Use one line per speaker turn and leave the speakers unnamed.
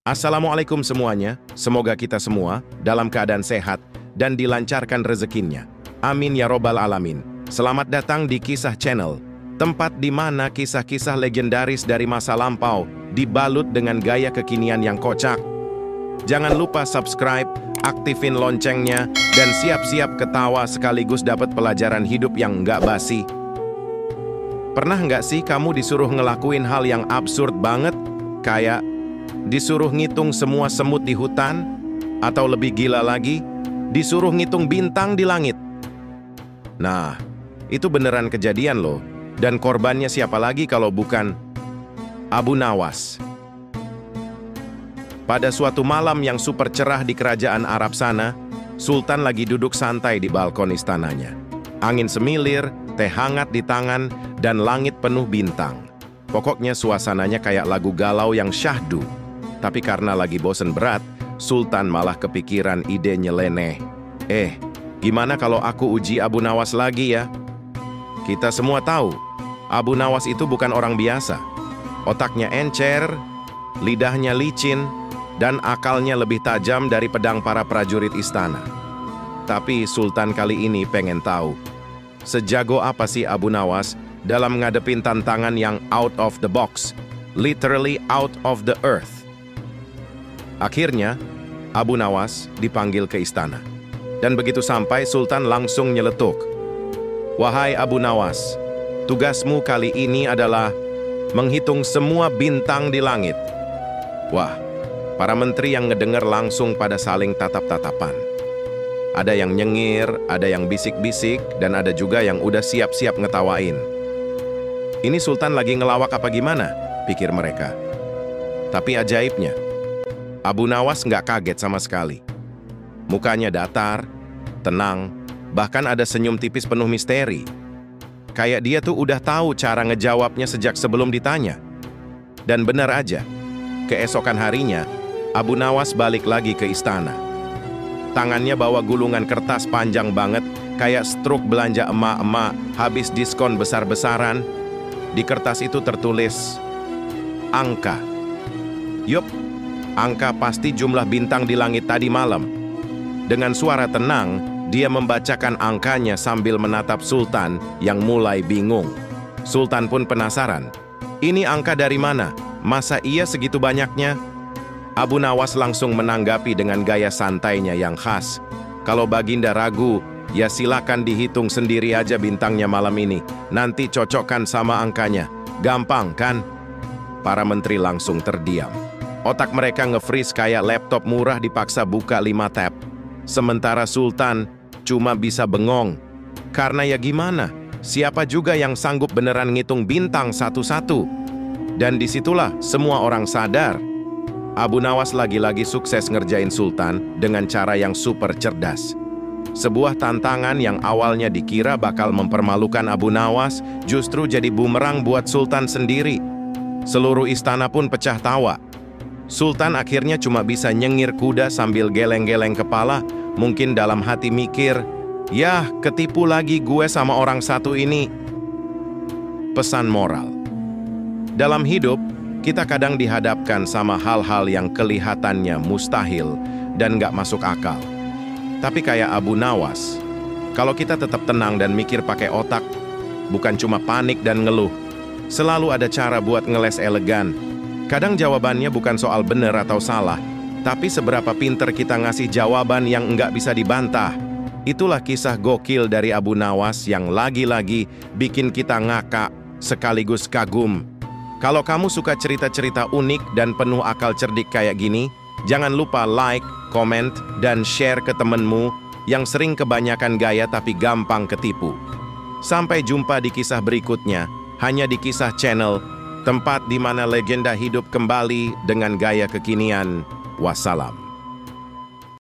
Assalamualaikum semuanya, semoga kita semua dalam keadaan sehat dan dilancarkan rezekinya. Amin ya robbal alamin. Selamat datang di Kisah Channel, tempat di mana kisah-kisah legendaris dari masa lampau dibalut dengan gaya kekinian yang kocak. Jangan lupa subscribe, aktifin loncengnya, dan siap-siap ketawa sekaligus dapat pelajaran hidup yang nggak basi. Pernah nggak sih kamu disuruh ngelakuin hal yang absurd banget? Kayak disuruh ngitung semua semut di hutan? Atau lebih gila lagi, disuruh ngitung bintang di langit? Nah, itu beneran kejadian loh. Dan korbannya siapa lagi kalau bukan Abu Nawas. Pada suatu malam yang super cerah di kerajaan Arab sana, Sultan lagi duduk santai di balkon istananya. Angin semilir, teh hangat di tangan, dan langit penuh bintang. Pokoknya suasananya kayak lagu galau yang syahdu. Tapi karena lagi bosen berat, Sultan malah kepikiran ide nyeleneh. Gimana kalau aku uji Abu Nawas lagi ya? Kita semua tahu, Abu Nawas itu bukan orang biasa. Otaknya encer, lidahnya licin, dan akalnya lebih tajam dari pedang para prajurit istana. Tapi Sultan kali ini pengen tahu, sejago apa sih Abu Nawas dalam ngadepin tantangan yang out of the box, literally out of the earth. Akhirnya, Abu Nawas dipanggil ke istana. Dan begitu sampai, Sultan langsung nyeletuk. Wahai Abu Nawas, tugasmu kali ini adalah menghitung semua bintang di langit. Wah, para menteri yang ngedengar langsung pada saling tatap-tatapan. Ada yang nyengir, ada yang bisik-bisik, dan ada juga yang udah siap-siap ngetawain. Ini Sultan lagi ngelawak apa gimana? Pikir mereka. Tapi ajaibnya, Abu Nawas nggak kaget sama sekali. Mukanya datar, tenang, bahkan ada senyum tipis penuh misteri. Kayak dia tuh udah tahu cara ngejawabnya sejak sebelum ditanya. Dan benar aja, keesokan harinya, Abu Nawas balik lagi ke istana. Tangannya bawa gulungan kertas panjang banget, kayak struk belanja emak-emak habis diskon besar-besaran. Di kertas itu tertulis angka. Yup, angka pasti jumlah bintang di langit tadi malam. Dengan suara tenang, dia membacakan angkanya sambil menatap Sultan yang mulai bingung. Sultan pun penasaran. Ini angka dari mana? Masa iya segitu banyaknya? Abu Nawas langsung menanggapi dengan gaya santainya yang khas. Kalau Baginda ragu, ya silakan dihitung sendiri aja bintangnya malam ini. Nanti cocokkan sama angkanya. Gampang kan? Para menteri langsung terdiam. Otak mereka nge-freeze kayak laptop murah dipaksa buka 5 tab. Sementara Sultan cuma bisa bengong. Karena ya gimana? Siapa juga yang sanggup beneran ngitung bintang satu-satu? Dan disitulah semua orang sadar. Abu Nawas lagi-lagi sukses ngerjain Sultan dengan cara yang super cerdas. Sebuah tantangan yang awalnya dikira bakal mempermalukan Abu Nawas justru jadi bumerang buat Sultan sendiri. Seluruh istana pun pecah tawa. Sultan akhirnya cuma bisa nyengir kuda sambil geleng-geleng kepala, mungkin dalam hati mikir, yah ketipu lagi gue sama orang satu ini. Pesan moral. Dalam hidup, kita kadang dihadapkan sama hal-hal yang kelihatannya mustahil dan nggak masuk akal. Tapi kayak Abu Nawas, kalau kita tetap tenang dan mikir pakai otak, bukan cuma panik dan ngeluh, selalu ada cara buat ngeles elegan. Kadang jawabannya bukan soal benar atau salah, tapi seberapa pinter kita ngasih jawaban yang nggak bisa dibantah. Itulah kisah gokil dari Abu Nawas yang lagi-lagi bikin kita ngakak sekaligus kagum. Kalau kamu suka cerita-cerita unik dan penuh akal cerdik kayak gini, jangan lupa like, comment, dan share ke temenmu yang sering kebanyakan gaya tapi gampang ketipu. Sampai jumpa di kisah berikutnya, hanya di Kisah Channel, tempat di mana legenda hidup kembali dengan gaya kekinian. Wassalam.